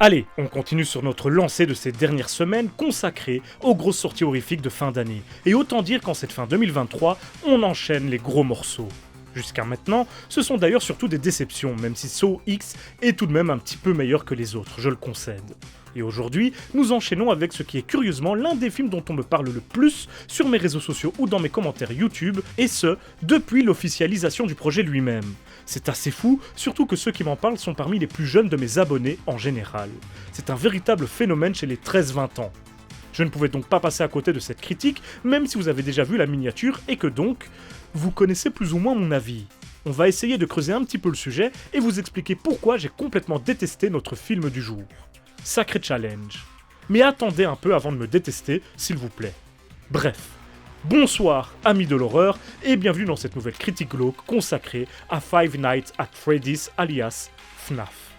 Allez, on continue sur notre lancée de ces dernières semaines consacrée aux grosses sorties horrifiques de fin d'année. Et autant dire qu'en cette fin 2023, on enchaîne les gros morceaux. Jusqu'à maintenant, ce sont d'ailleurs surtout des déceptions, même si Saw X est tout de même un petit peu meilleur que les autres, je le concède. Et aujourd'hui, nous enchaînons avec ce qui est curieusement l'un des films dont on me parle le plus sur mes réseaux sociaux ou dans mes commentaires YouTube, et ce, depuis l'officialisation du projet lui-même. C'est assez fou, surtout que ceux qui m'en parlent sont parmi les plus jeunes de mes abonnés en général. C'est un véritable phénomène chez les 13-20 ans. Je ne pouvais donc pas passer à côté de cette critique, même si vous avez déjà vu la miniature et que donc, vous connaissez plus ou moins mon avis. On va essayer de creuser un petit peu le sujet et vous expliquer pourquoi j'ai complètement détesté notre film du jour. Sacré challenge. Mais attendez un peu avant de me détester, s'il vous plaît. Bref. Bonsoir, amis de l'horreur, et bienvenue dans cette nouvelle critique glauque consacrée à Five Nights at Freddy's alias FNAF.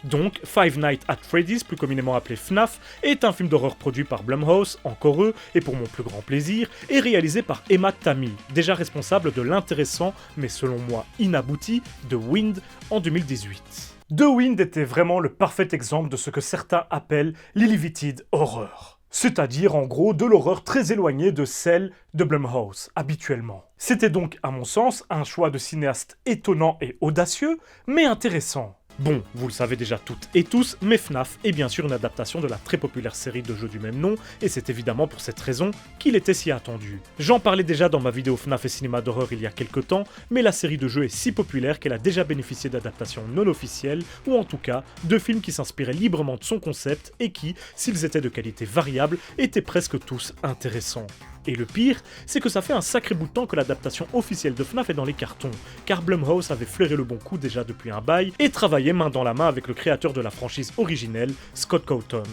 Donc, Five Nights at Freddy's, plus communément appelé FNAF, est un film d'horreur produit par Blumhouse, encore eux, et pour mon plus grand plaisir, et réalisé par Emma Tammi, déjà responsable de l'intéressant, mais selon moi inabouti, The Wind en 2018. The Wind était vraiment le parfait exemple de ce que certains appellent l'elevated horror. C'est-à-dire, en gros, de l'horreur très éloignée de celle de Blumhouse, habituellement. C'était donc, à mon sens, un choix de cinéaste étonnant et audacieux, mais intéressant. Bon, vous le savez déjà toutes et tous, mais FNAF est bien sûr une adaptation de la très populaire série de jeux du même nom, et c'est évidemment pour cette raison qu'il était si attendu. J'en parlais déjà dans ma vidéo FNAF et cinéma d'horreur il y a quelques temps, mais la série de jeux est si populaire qu'elle a déjà bénéficié d'adaptations non officielles, ou en tout cas, de films qui s'inspiraient librement de son concept, et qui, s'ils étaient de qualité variable, étaient presque tous intéressants. Et le pire, c'est que ça fait un sacré bout de temps que l'adaptation officielle de FNAF est dans les cartons, car Blumhouse avait flairé le bon coup déjà depuis un bail et travaillait main dans la main avec le créateur de la franchise originelle, Scott Cawthon.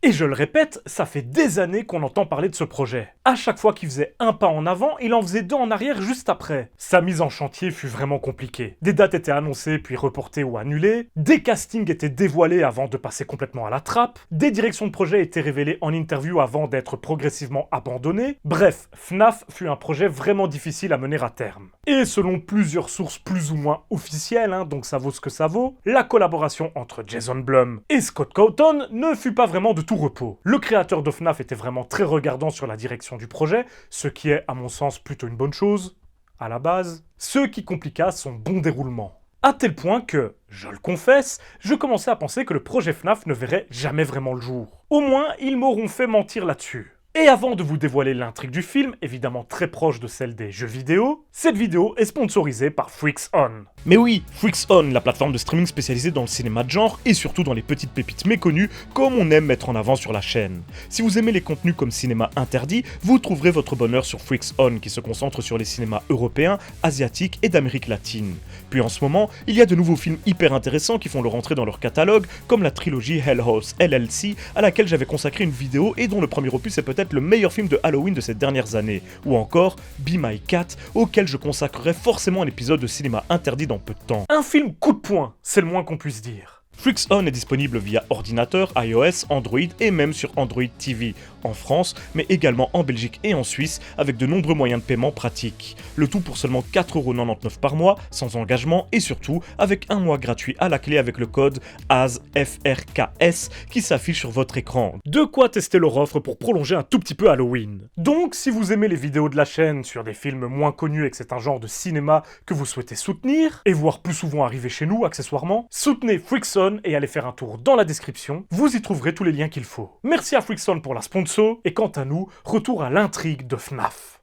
Et je le répète, ça fait des années qu'on entend parler de ce projet. À chaque fois qu'il faisait un pas en avant, il en faisait deux en arrière juste après. Sa mise en chantier fut vraiment compliquée. Des dates étaient annoncées puis reportées ou annulées, des castings étaient dévoilés avant de passer complètement à la trappe, des directions de projet étaient révélées en interview avant d'être progressivement abandonnées. Bref, FNAF fut un projet vraiment difficile à mener à terme. Et selon plusieurs sources plus ou moins officielles, donc ça vaut ce que ça vaut, la collaboration entre Jason Blum et Scott Cawthon ne fut pas vraiment de tout repos. Le créateur de FNAF était vraiment très regardant sur la direction du projet, ce qui est, à mon sens, plutôt une bonne chose, à la base, ce qui compliqua son bon déroulement. À tel point que, je le confesse, je commençais à penser que le projet FNAF ne verrait jamais vraiment le jour. Au moins, ils m'auront fait mentir là-dessus. Et avant de vous dévoiler l'intrigue du film, évidemment très proche de celle des jeux vidéo, cette vidéo est sponsorisée par Freaks On. Mais oui, Freaks On, la plateforme de streaming spécialisée dans le cinéma de genre et surtout dans les petites pépites méconnues comme on aime mettre en avant sur la chaîne. Si vous aimez les contenus comme cinéma interdit, vous trouverez votre bonheur sur Freaks On qui se concentre sur les cinémas européens, asiatiques et d'Amérique latine. Puis en ce moment, il y a de nouveaux films hyper intéressants qui font leur entrée dans leur catalogue, comme la trilogie Hell House LLC à laquelle j'avais consacré une vidéo et dont le premier opus est peut-être le meilleur film de Halloween de ces dernières années, ou encore Be My Cat, auquel je consacrerai forcément un épisode de cinéma interdit dans peu de temps. Un film coup de poing, c'est le moins qu'on puisse dire. Freaks On est disponible via ordinateur, iOS, Android et même sur Android TV en France, mais également en Belgique et en Suisse avec de nombreux moyens de paiement pratiques. Le tout pour seulement 4,99€ par mois, sans engagement et surtout avec un mois gratuit à la clé avec le code ASFRKS qui s'affiche sur votre écran. De quoi tester leur offre pour prolonger un tout petit peu Halloween. Donc si vous aimez les vidéos de la chaîne sur des films moins connus et que c'est un genre de cinéma que vous souhaitez soutenir, et voir plus souvent arriver chez nous accessoirement, soutenez Freaks On et allez faire un tour dans la description, vous y trouverez tous les liens qu'il faut. Merci à Freaks On pour la sponsor, et quant à nous, retour à l'intrigue de FNAF.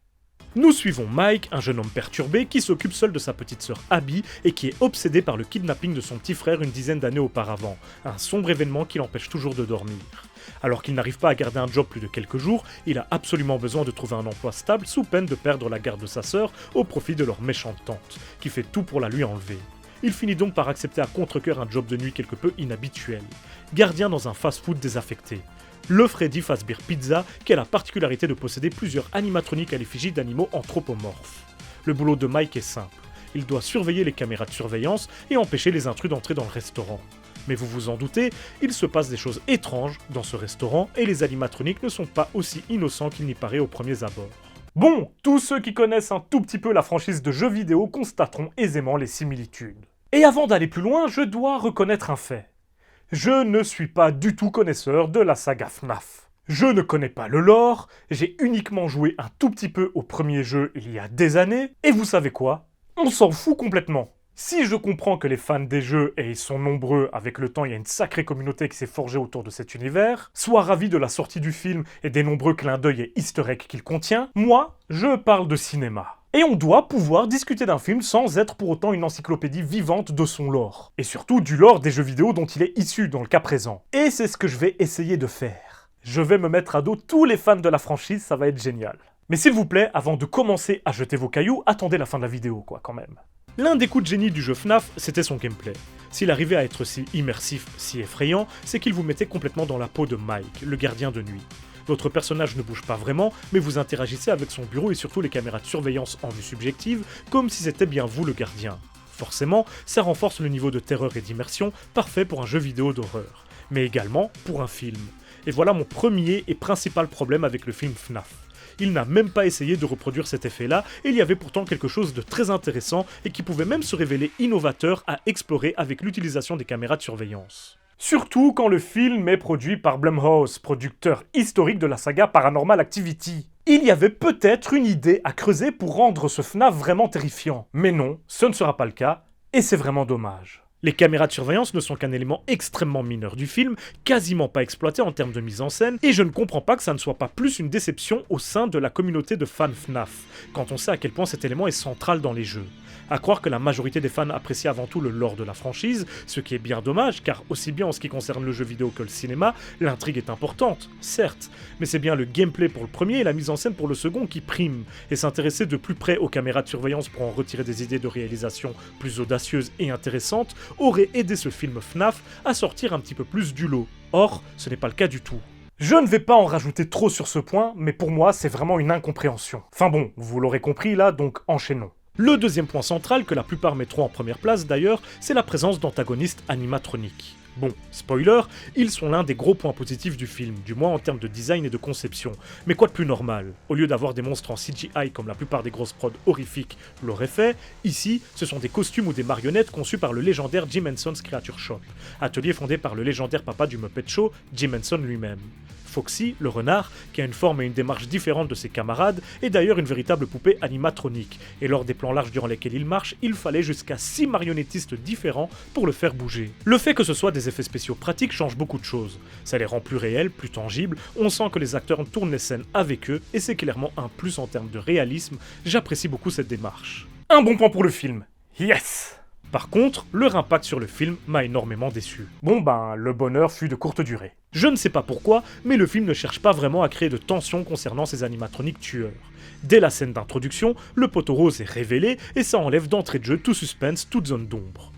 Nous suivons Mike, un jeune homme perturbé qui s'occupe seul de sa petite sœur Abby et qui est obsédé par le kidnapping de son petit frère une dizaine d'années auparavant, un sombre événement qui l'empêche toujours de dormir. Alors qu'il n'arrive pas à garder un job plus de quelques jours, il a absolument besoin de trouver un emploi stable sous peine de perdre la garde de sa sœur au profit de leur méchante tante, qui fait tout pour la lui enlever. Il finit donc par accepter à contre-cœur un job de nuit quelque peu inhabituel, gardien dans un fast-food désaffecté. Le Freddy Fazbear Pizza, qui a la particularité de posséder plusieurs animatroniques à l'effigie d'animaux anthropomorphes. Le boulot de Mike est simple. Il doit surveiller les caméras de surveillance et empêcher les intrus d'entrer dans le restaurant. Mais vous vous en doutez, il se passe des choses étranges dans ce restaurant et les animatroniques ne sont pas aussi innocents qu'il n'y paraît aux premiers abords. Bon, tous ceux qui connaissent un tout petit peu la franchise de jeux vidéo constateront aisément les similitudes. Et avant d'aller plus loin, je dois reconnaître un fait. Je ne suis pas du tout connaisseur de la saga FNAF. Je ne connais pas le lore, j'ai uniquement joué un tout petit peu au premier jeu il y a des années, et vous savez quoi? On s'en fout complètement. Si je comprends que les fans des jeux, et ils sont nombreux, avec le temps il y a une sacrée communauté qui s'est forgée autour de cet univers, soient ravis de la sortie du film et des nombreux clins d'œil et easter eggs qu'il contient, moi, je parle de cinéma. Et on doit pouvoir discuter d'un film sans être pour autant une encyclopédie vivante de son lore. Et surtout du lore des jeux vidéo dont il est issu dans le cas présent. Et c'est ce que je vais essayer de faire. Je vais me mettre à dos tous les fans de la franchise, ça va être génial. Mais s'il vous plaît, avant de commencer à jeter vos cailloux, attendez la fin de la vidéo quoi quand même. L'un des coups de génie du jeu FNAF, c'était son gameplay. S'il arrivait à être si immersif, si effrayant, c'est qu'il vous mettait complètement dans la peau de Mike, le gardien de nuit. Votre personnage ne bouge pas vraiment, mais vous interagissez avec son bureau et surtout les caméras de surveillance en vue subjective, comme si c'était bien vous le gardien. Forcément, ça renforce le niveau de terreur et d'immersion, parfait pour un jeu vidéo d'horreur, mais également pour un film. Et voilà mon premier et principal problème avec le film FNAF. Il n'a même pas essayé de reproduire cet effet-là, et il y avait pourtant quelque chose de très intéressant et qui pouvait même se révéler innovateur à explorer avec l'utilisation des caméras de surveillance. Surtout quand le film est produit par Blumhouse, producteur historique de la saga Paranormal Activity. Il y avait peut-être une idée à creuser pour rendre ce FNAF vraiment terrifiant. Mais non, ce ne sera pas le cas, et c'est vraiment dommage. Les caméras de surveillance ne sont qu'un élément extrêmement mineur du film, quasiment pas exploité en termes de mise en scène, et je ne comprends pas que ça ne soit pas plus une déception au sein de la communauté de fans FNAF, quand on sait à quel point cet élément est central dans les jeux. À croire que la majorité des fans apprécient avant tout le lore de la franchise, ce qui est bien dommage, car aussi bien en ce qui concerne le jeu vidéo que le cinéma, l'intrigue est importante, certes, mais c'est bien le gameplay pour le premier et la mise en scène pour le second qui priment, et s'intéresser de plus près aux caméras de surveillance pour en retirer des idées de réalisation plus audacieuses et intéressantes aurait aidé ce film FNAF à sortir un petit peu plus du lot. Or, ce n'est pas le cas du tout. Je ne vais pas en rajouter trop sur ce point, mais pour moi c'est vraiment une incompréhension. Enfin bon, vous l'aurez compris là, donc enchaînons. Le deuxième point central, que la plupart mettront en première place d'ailleurs, c'est la présence d'antagonistes animatroniques. Bon, spoiler, ils sont l'un des gros points positifs du film, du moins en termes de design et de conception. Mais quoi de plus normal? Au lieu d'avoir des monstres en CGI comme la plupart des grosses prods horrifiques l'auraient fait, ici, ce sont des costumes ou des marionnettes conçus par le légendaire Jim Henson's Creature Shop, atelier fondé par le légendaire papa du Muppet Show, Jim Henson lui-même. Foxy, le renard, qui a une forme et une démarche différentes de ses camarades, est d'ailleurs une véritable poupée animatronique, et lors des plans larges durant lesquels il marche, il fallait jusqu'à 6 marionnettistes différents pour le faire bouger. Le fait que ce soit des effets spéciaux pratiques change beaucoup de choses. Ça les rend plus réels, plus tangibles, on sent que les acteurs tournent les scènes avec eux, et c'est clairement un plus en termes de réalisme, j'apprécie beaucoup cette démarche. Un bon point pour le film. Yes! Par contre, leur impact sur le film m'a énormément déçu. Bon le bonheur fut de courte durée. Je ne sais pas pourquoi, mais le film ne cherche pas vraiment à créer de tension concernant ces animatroniques tueurs. Dès la scène d'introduction, le poteau rose est révélé et ça enlève d'entrée de jeu tout suspense, toute zone d'ombre.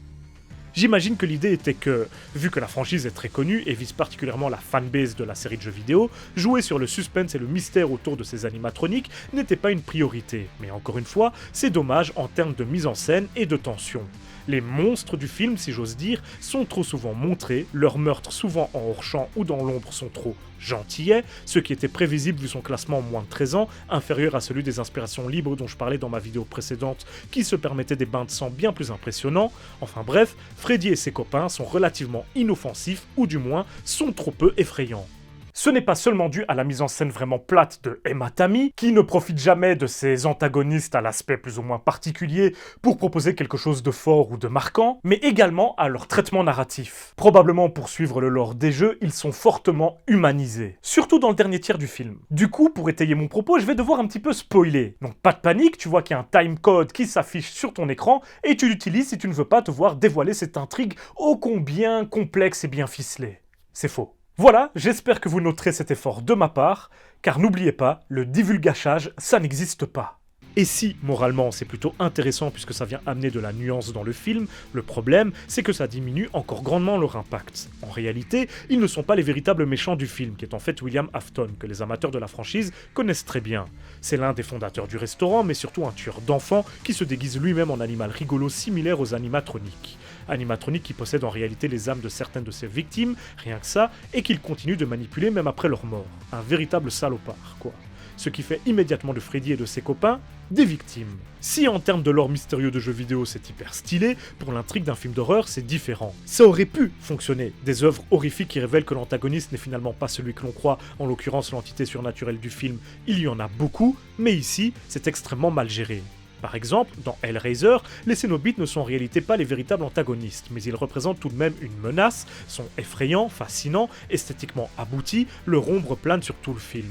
J'imagine que l'idée était que, vu que la franchise est très connue et vise particulièrement la fanbase de la série de jeux vidéo, jouer sur le suspense et le mystère autour de ces animatroniques n'était pas une priorité. Mais encore une fois, c'est dommage en termes de mise en scène et de tension. Les monstres du film, si j'ose dire, sont trop souvent montrés, leurs meurtres souvent en hors-champ ou dans l'ombre sont trop gentillets, ce qui était prévisible vu son classement moins de 13 ans, inférieur à celui des inspirations libres dont je parlais dans ma vidéo précédente, qui se permettaient des bains de sang bien plus impressionnants. Enfin bref, Freddy et ses copains sont relativement inoffensifs, ou du moins, sont trop peu effrayants. Ce n'est pas seulement dû à la mise en scène vraiment plate de Emma Tammy, qui ne profite jamais de ses antagonistes à l'aspect plus ou moins particulier pour proposer quelque chose de fort ou de marquant, mais également à leur traitement narratif. Probablement pour suivre le lore des jeux, ils sont fortement humanisés, surtout dans le dernier tiers du film. Du coup, pour étayer mon propos, je vais devoir un petit peu spoiler. Donc pas de panique, tu vois qu'il y a un timecode qui s'affiche sur ton écran, et tu l'utilises si tu ne veux pas te voir dévoiler cette intrigue ô combien complexe et bien ficelée. C'est faux. Voilà, j'espère que vous noterez cet effort de ma part, car n'oubliez pas, le divulgachage, ça n'existe pas. Et si, moralement, c'est plutôt intéressant puisque ça vient amener de la nuance dans le film, le problème, c'est que ça diminue encore grandement leur impact. En réalité, ils ne sont pas les véritables méchants du film, qui est en fait William Afton, que les amateurs de la franchise connaissent très bien. C'est l'un des fondateurs du restaurant, mais surtout un tueur d'enfants qui se déguise lui-même en animal rigolo similaire aux animatroniques. Animatroniques qui possèdent en réalité les âmes de certaines de ses victimes, rien que ça, et qu'il continue de manipuler même après leur mort. Un véritable salopard, quoi. Ce qui fait immédiatement de Freddy et de ses copains des victimes. Si en termes de lore mystérieux de jeux vidéo c'est hyper stylé, pour l'intrigue d'un film d'horreur c'est différent. Ça aurait pu fonctionner, des œuvres horrifiques qui révèlent que l'antagoniste n'est finalement pas celui que l'on croit, en l'occurrence l'entité surnaturelle du film, il y en a beaucoup, mais ici c'est extrêmement mal géré. Par exemple, dans Hellraiser, les Cénobites ne sont en réalité pas les véritables antagonistes, mais ils représentent tout de même une menace, sont effrayants, fascinants, esthétiquement aboutis, leur ombre plane sur tout le film.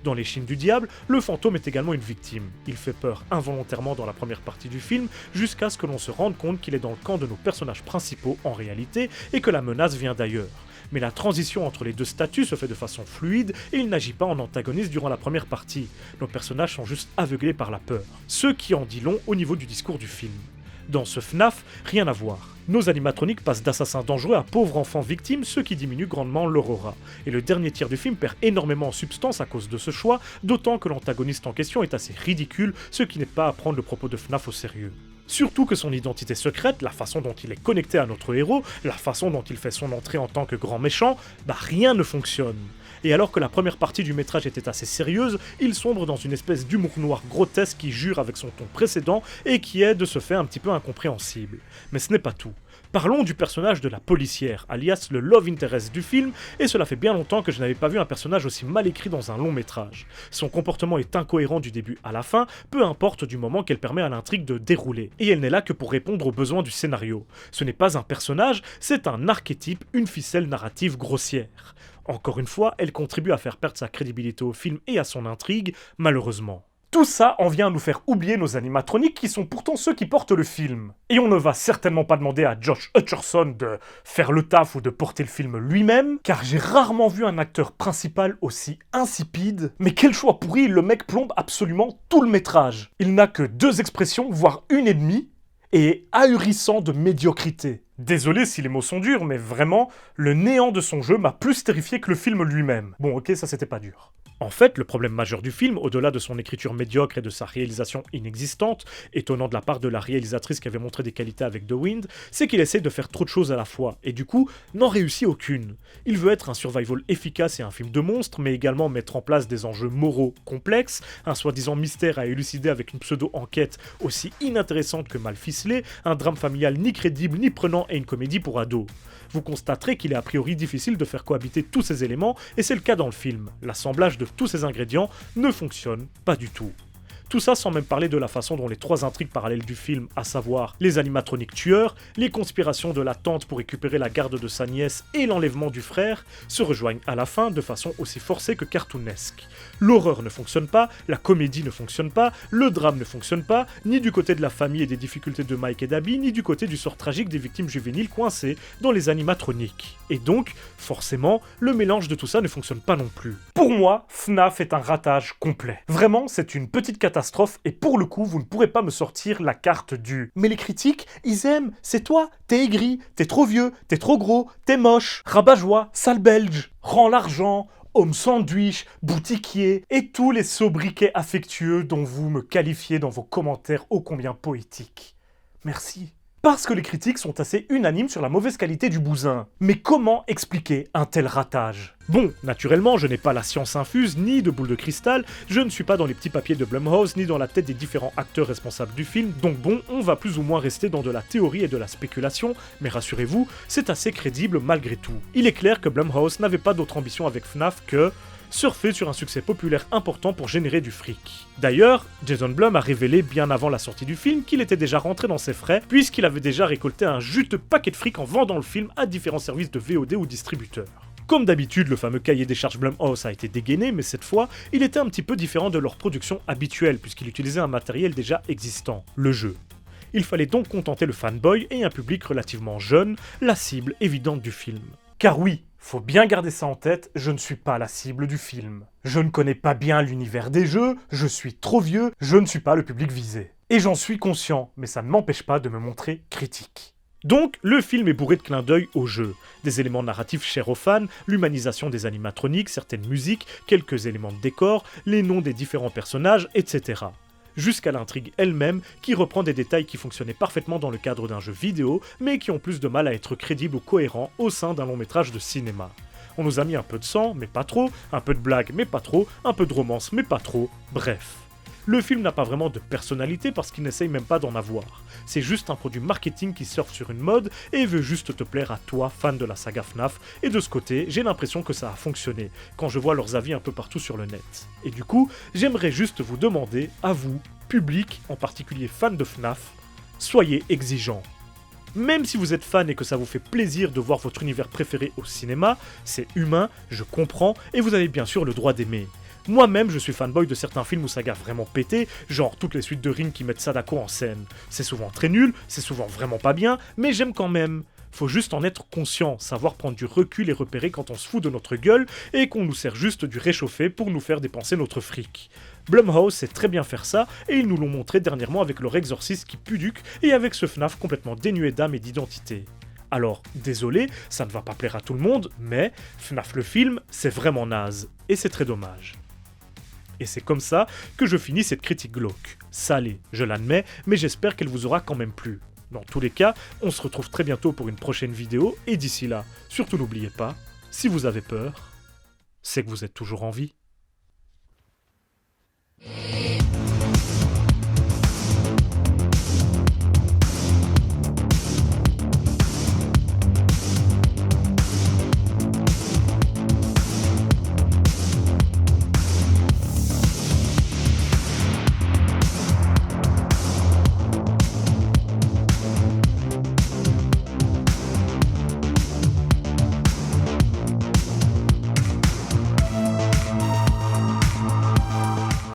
Dans Les Chines du Diable, le fantôme est également une victime. Il fait peur involontairement dans la première partie du film, jusqu'à ce que l'on se rende compte qu'il est dans le camp de nos personnages principaux en réalité, et que la menace vient d'ailleurs. Mais la transition entre les deux statuts se fait de façon fluide, et il n'agit pas en antagoniste durant la première partie. Nos personnages sont juste aveuglés par la peur. Ce qui en dit long au niveau du discours du film. Dans ce FNAF, rien à voir. Nos animatroniques passent d'assassins dangereux à pauvres enfants victimes, ce qui diminue grandement leur aura. Et le dernier tiers du film perd énormément en substance à cause de ce choix, d'autant que l'antagoniste en question est assez ridicule, ce qui n'est pas à prendre le propos de FNAF au sérieux. Surtout que son identité secrète, la façon dont il est connecté à notre héros, la façon dont il fait son entrée en tant que grand méchant, rien ne fonctionne. Et alors que la première partie du métrage était assez sérieuse, il sombre dans une espèce d'humour noir grotesque qui jure avec son ton précédent et qui est de ce fait un petit peu incompréhensible. Mais ce n'est pas tout. Parlons du personnage de la policière, alias le love interest du film, et cela fait bien longtemps que je n'avais pas vu un personnage aussi mal écrit dans un long métrage. Son comportement est incohérent du début à la fin, peu importe du moment qu'elle permet à l'intrigue de dérouler, et elle n'est là que pour répondre aux besoins du scénario. Ce n'est pas un personnage, c'est un archétype, une ficelle narrative grossière. Encore une fois, elle contribue à faire perdre sa crédibilité au film et à son intrigue, malheureusement. Tout ça en vient à nous faire oublier nos animatroniques qui sont pourtant ceux qui portent le film. Et on ne va certainement pas demander à Josh Hutcherson de faire le taf ou de porter le film lui-même, car j'ai rarement vu un acteur principal aussi insipide. Mais quel choix pourri, le mec plombe absolument tout le métrage. Il n'a que 2 expressions, voire une et demie, et est ahurissant de médiocrité. Désolé si les mots sont durs, mais vraiment, le néant de son jeu m'a plus terrifié que le film lui-même. Bon ok, ça c'était pas dur. En fait, le problème majeur du film, au-delà de son écriture médiocre et de sa réalisation inexistante, étonnant de la part de la réalisatrice qui avait montré des qualités avec The Wind, c'est qu'il essaie de faire trop de choses à la fois, et du coup, n'en réussit aucune. Il veut être un survival efficace et un film de monstres, mais également mettre en place des enjeux moraux complexes, un soi-disant mystère à élucider avec une pseudo-enquête aussi inintéressante que mal ficelée, un drame familial ni crédible ni prenant et une comédie pour ados. Vous constaterez qu'il est a priori difficile de faire cohabiter tous ces éléments, et c'est le cas dans le film. L'assemblage de tous ces ingrédients ne fonctionne pas du tout. Tout ça sans même parler de la façon dont les 3 intrigues parallèles du film, à savoir les animatroniques tueurs, les conspirations de la tante pour récupérer la garde de sa nièce et l'enlèvement du frère, se rejoignent à la fin de façon aussi forcée que cartoonesque. L'horreur ne fonctionne pas, la comédie ne fonctionne pas, le drame ne fonctionne pas, ni du côté de la famille et des difficultés de Mike et d'Abby, ni du côté du sort tragique des victimes juvéniles coincées dans les animatroniques. Et donc, forcément, le mélange de tout ça ne fonctionne pas non plus. Pour moi, FNAF est un ratage complet. Vraiment, c'est une petite catastrophe, et pour le coup, vous ne pourrez pas me sortir la carte du « Mais les critiques, ils aiment, c'est toi, t'es aigri, t'es trop vieux, t'es trop gros, t'es moche, rabat-joie, sale belge, rends l'argent ». Homme sandwich, boutiquier, et tous les sobriquets affectueux dont vous me qualifiez dans vos commentaires ô combien poétiques. Merci. Parce que les critiques sont assez unanimes sur la mauvaise qualité du bousin. Mais comment expliquer un tel ratage ? Bon, naturellement, je n'ai pas la science infuse, ni de boule de cristal, je ne suis pas dans les petits papiers de Blumhouse, ni dans la tête des différents acteurs responsables du film, donc bon, on va plus ou moins rester dans de la théorie et de la spéculation, mais rassurez-vous, c'est assez crédible malgré tout. Il est clair que Blumhouse n'avait pas d'autre ambition avec FNAF que surfer sur un succès populaire important pour générer du fric. D'ailleurs, Jason Blum a révélé bien avant la sortie du film qu'il était déjà rentré dans ses frais, puisqu'il avait déjà récolté un juteux paquet de fric en vendant le film à différents services de VOD ou distributeurs. Comme d'habitude, le fameux cahier des charges Blumhouse a été dégainé, mais cette fois, il était un petit peu différent de leur production habituelle, puisqu'il utilisait un matériel déjà existant, le jeu. Il fallait donc contenter le fanboy et un public relativement jeune, la cible évidente du film. Car oui, Faut bien garder ça en tête, je ne suis pas la cible du film. Je ne connais pas bien l'univers des jeux, je suis trop vieux, je ne suis pas le public visé. Et j'en suis conscient, mais ça ne m'empêche pas de me montrer critique. Donc, le film est bourré de clins d'œil au jeu. Des éléments narratifs chers aux fans, l'humanisation des animatroniques, certaines musiques, quelques éléments de décor, les noms des différents personnages, etc. Jusqu'à l'intrigue elle-même, qui reprend des détails qui fonctionnaient parfaitement dans le cadre d'un jeu vidéo, mais qui ont plus de mal à être crédibles ou cohérents au sein d'un long métrage de cinéma. On nous a mis un peu de sang, mais pas trop, un peu de blague, mais pas trop, un peu de romance, mais pas trop, bref. Le film n'a pas vraiment de personnalité parce qu'il n'essaye même pas d'en avoir. C'est juste un produit marketing qui surfe sur une mode et veut juste te plaire à toi, fan de la saga FNAF, et de ce côté, j'ai l'impression que ça a fonctionné, quand je vois leurs avis un peu partout sur le net. Et du coup, j'aimerais juste vous demander, à vous, public, en particulier fan de FNAF, soyez exigeants. Même si vous êtes fan et que ça vous fait plaisir de voir votre univers préféré au cinéma, c'est humain, je comprends, et vous avez bien sûr le droit d'aimer. Moi-même, je suis fanboy de certains films ou sagas vraiment pétés, genre toutes les suites de Ring qui mettent Sadako en scène. C'est souvent très nul, c'est souvent vraiment pas bien, mais j'aime quand même. Faut juste en être conscient, savoir prendre du recul et repérer quand on se fout de notre gueule et qu'on nous sert juste du réchauffé pour nous faire dépenser notre fric. Blumhouse sait très bien faire ça et ils nous l'ont montré dernièrement avec leur Exorcist qui puduque et avec ce FNAF complètement dénué d'âme et d'identité. Alors, désolé, ça ne va pas plaire à tout le monde, mais FNAF le film, c'est vraiment naze, et c'est très dommage. Et c'est comme ça que je finis cette critique glauque. Salée, je l'admets, mais j'espère qu'elle vous aura quand même plu. Dans tous les cas, on se retrouve très bientôt pour une prochaine vidéo, et d'ici là, surtout n'oubliez pas, si vous avez peur, c'est que vous êtes toujours en vie.